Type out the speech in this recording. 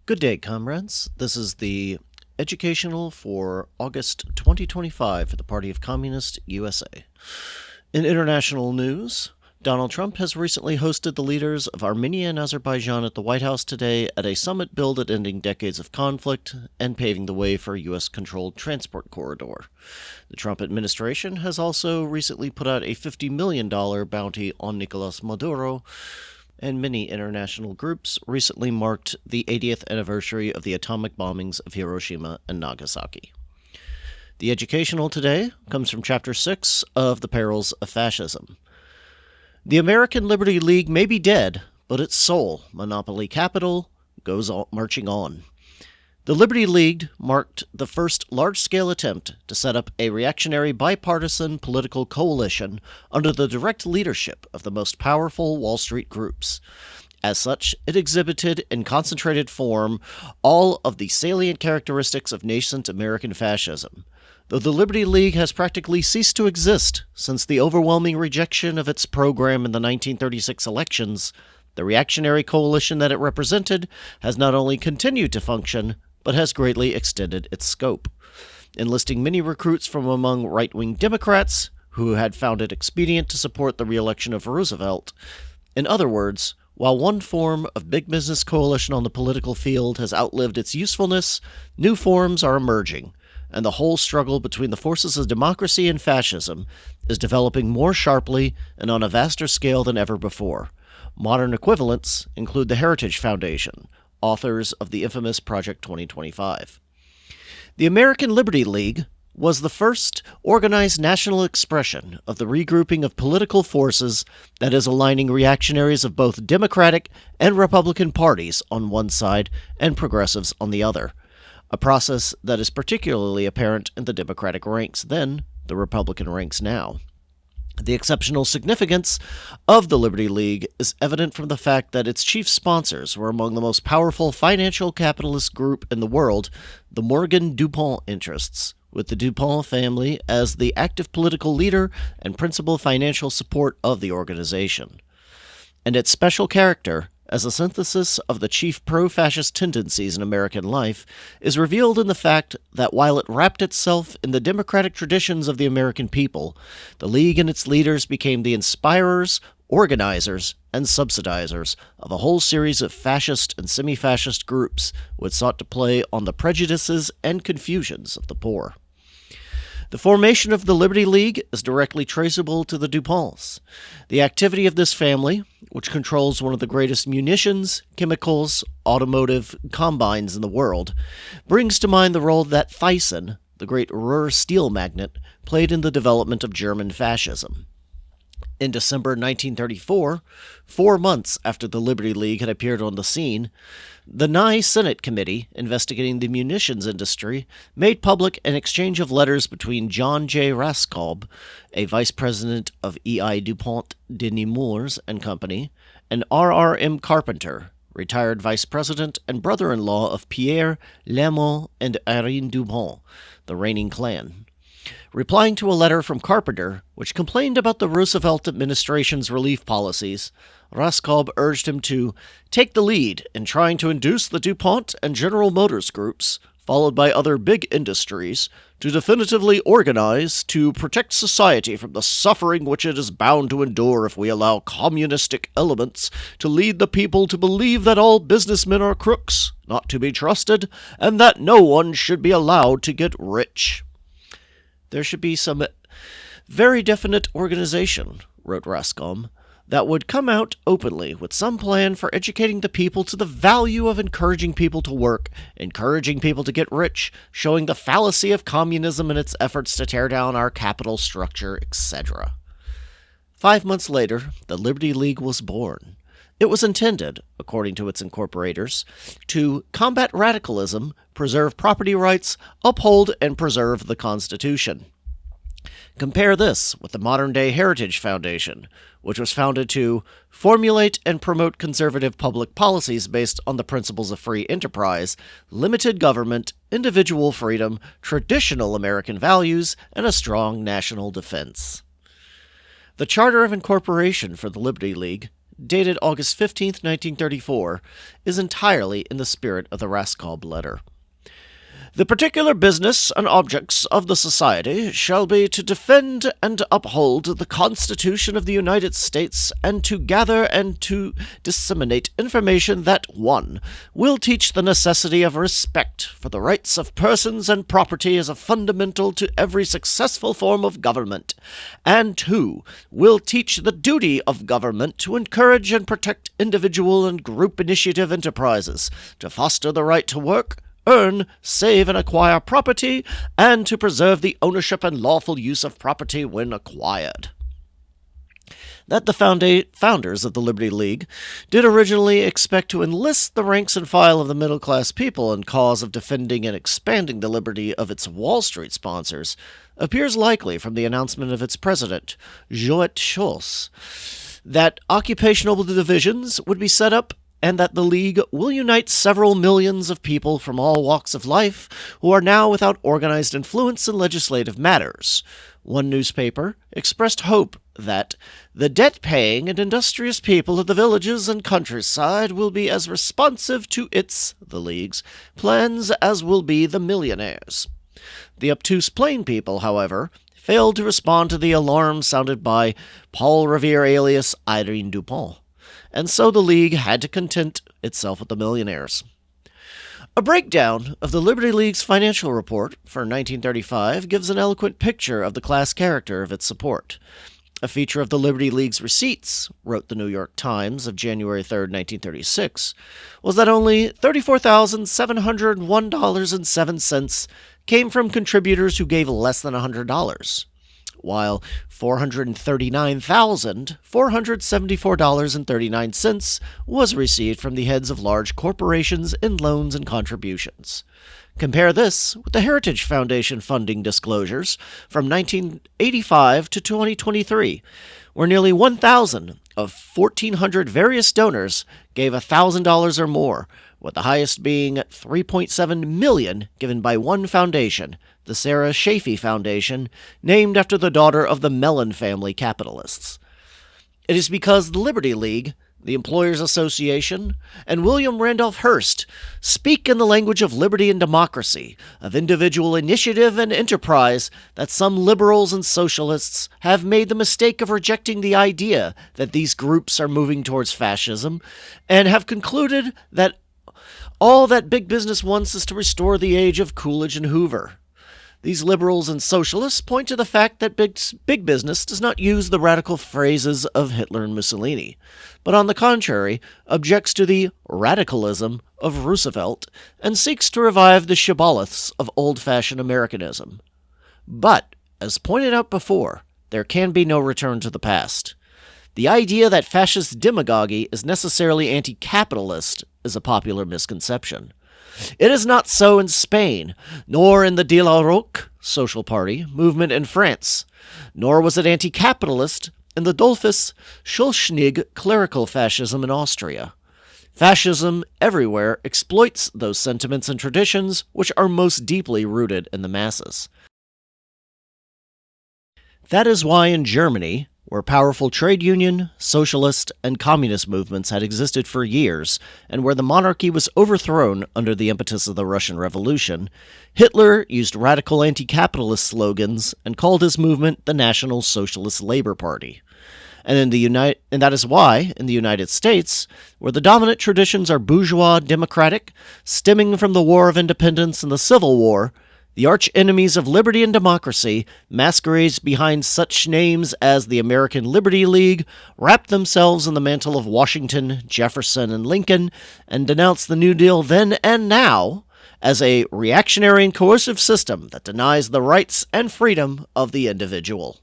Good day, comrades. This is the educational for August 2025 for the Party of Communist USA. In international news, Donald Trump has recently hosted the leaders of Armenia and Azerbaijan at the White House today at a summit billed at ending decades of conflict and paving the way for a U.S.-controlled transport corridor. The Trump administration has also recently put out a $50 million bounty on Nicolas Maduro, and many international groups recently marked the 80th anniversary of the atomic bombings of Hiroshima and Nagasaki. The educational today comes from Chapter 6 of The Perils of Fascism. The American Liberty League may be dead, but its soul, monopoly capital, goes on, marching on. The Liberty League marked the first large-scale attempt to set up a reactionary bipartisan political coalition under the direct leadership of the most powerful Wall Street groups. As such, it exhibited in concentrated form all of the salient characteristics of nascent American fascism. Though the Liberty League has practically ceased to exist since the overwhelming rejection of its program in the 1936 elections, the reactionary coalition that it represented has not only continued to function, but has greatly extended its scope, enlisting many recruits from among right-wing Democrats who had found it expedient to support the re-election of Roosevelt. In other words, while one form of big business coalition on the political field has outlived its usefulness, new forms are emerging, and the whole struggle between the forces of democracy and fascism is developing more sharply and on a vaster scale than ever before. Modern equivalents include the Heritage Foundation, authors of the infamous Project 2025. The American Liberty League was the first organized national expression of the regrouping of political forces that is aligning reactionaries of both Democratic and Republican parties on one side and progressives on the other, a process that is particularly apparent in the Democratic ranks then, the Republican ranks now. The exceptional significance of the Liberty League is evident from the fact that its chief sponsors were among the most powerful financial capitalist group in the world, the Morgan DuPont interests, with the DuPont family as the active political leader and principal financial support of the organization. And its special character, as a synthesis of the chief pro-fascist tendencies in American life, is revealed in the fact that while it wrapped itself in the democratic traditions of the American people, the League and its leaders became the inspirers, organizers, and subsidizers of a whole series of fascist and semi-fascist groups which sought to play on the prejudices and confusions of the poor. The formation of the Liberty League is directly traceable to the DuPonts. The activity of this family, which controls one of the greatest munitions, chemicals, automotive combines in the world, brings to mind the role that Thyssen, the great Ruhr steel magnate, played in the development of German fascism. In December 1934, 4 months after the Liberty League had appeared on the scene, the Nye Senate Committee investigating the munitions industry made public an exchange of letters between John J. Raskob, a vice president of E.I. DuPont de Nemours and Company, and R.R.M. Carpenter, retired vice president and brother-in-law of Pierre Lamont and Irene DuPont, the reigning clan. Replying to a letter from Carpenter, which complained about the Roosevelt administration's relief policies, Raskob urged him to take the lead in trying to induce the DuPont and General Motors groups, followed by other big industries, to definitively organize to protect society from the suffering which it is bound to endure if we allow communistic elements to lead the people to believe that all businessmen are crooks, not to be trusted, and that no one should be allowed to get rich. There should be some very definite organization, wrote Raskob, that would come out openly with some plan for educating the people to the value of encouraging people to work, encouraging people to get rich, showing the fallacy of communism and its efforts to tear down our capital structure, etc. 5 months later, the Liberty League was born. It was intended, according to its incorporators, to combat radicalism, preserve property rights, uphold and preserve the Constitution. Compare this with the modern-day Heritage Foundation, which was founded to formulate and promote conservative public policies based on the principles of free enterprise, limited government, individual freedom, traditional American values, and a strong national defense. The charter of incorporation for the Liberty League dated August 15th, 1934, is entirely in the spirit of the Raskob letter. The particular business and objects of the Society shall be to defend and uphold the Constitution of the United States, and to gather and to disseminate information that, 1. Will teach the necessity of respect for the rights of persons and property as a fundamental to every successful form of government, and 2. Will teach the duty of government to encourage and protect individual and group initiative enterprises, to foster the right to work, earn, save, and acquire property, and to preserve the ownership and lawful use of property when acquired. That the founders of the Liberty League did originally expect to enlist the ranks and file of the middle-class people in cause of defending and expanding the liberty of its Wall Street sponsors appears likely from the announcement of its president, Joet Scholz, that occupational divisions would be set up and that the League will unite several millions of people from all walks of life who are now without organized influence in legislative matters. One newspaper expressed hope that the debt-paying and industrious people of the villages and countryside will be as responsive to the League's, plans as will be the millionaires. The obtuse plain people, however, failed to respond to the alarm sounded by Paul Revere alias Irene Dupont, and so the League had to content itself with the millionaires. A breakdown of the Liberty League's financial report for 1935 gives an eloquent picture of the class character of its support. A feature of the Liberty League's receipts, wrote the New York Times of January 3, 1936, was that only $34,701.07 came from contributors who gave less than $100, while $439,474.39 was received from the heads of large corporations in loans and contributions. Compare this with the Heritage Foundation funding disclosures from 1985 to 2023, where nearly 1,000 of 1,400 various donors gave $1,000 or more, with the highest being $3.7 million given by one foundation, the Sarah Chafee Foundation, named after the daughter of the Mellon family capitalists. It is because the Liberty League, the Employers Association, and William Randolph Hearst speak in the language of liberty and democracy, of individual initiative and enterprise, that some liberals and socialists have made the mistake of rejecting the idea that these groups are moving towards fascism, and have concluded that all that big business wants is to restore the age of Coolidge and Hoover. These liberals and socialists point to the fact that big business does not use the radical phrases of Hitler and Mussolini, but on the contrary, objects to the radicalism of Roosevelt and seeks to revive the shibboleths of old-fashioned Americanism. But, as pointed out before, there can be no return to the past. The idea that fascist demagogy is necessarily anti-capitalist is a popular misconception. It is not so in Spain, nor in the De La Roque Social Party movement in France, nor was it anti-capitalist in the Dollfuss-Schulzschnig clerical fascism in Austria. Fascism everywhere exploits those sentiments and traditions which are most deeply rooted in the masses. That is why in Germany, where powerful trade union, socialist, and communist movements had existed for years, and where the monarchy was overthrown under the impetus of the Russian Revolution, Hitler used radical anti-capitalist slogans and called his movement the National Socialist Labor Party. And that is why, in the United States, where the dominant traditions are bourgeois democratic, stemming from the War of Independence and the Civil War, the arch-enemies of liberty and democracy masquerades behind such names as the American Liberty League, wrap themselves in the mantle of Washington, Jefferson, and Lincoln, and denounce the New Deal then and now as a reactionary and coercive system that denies the rights and freedom of the individual.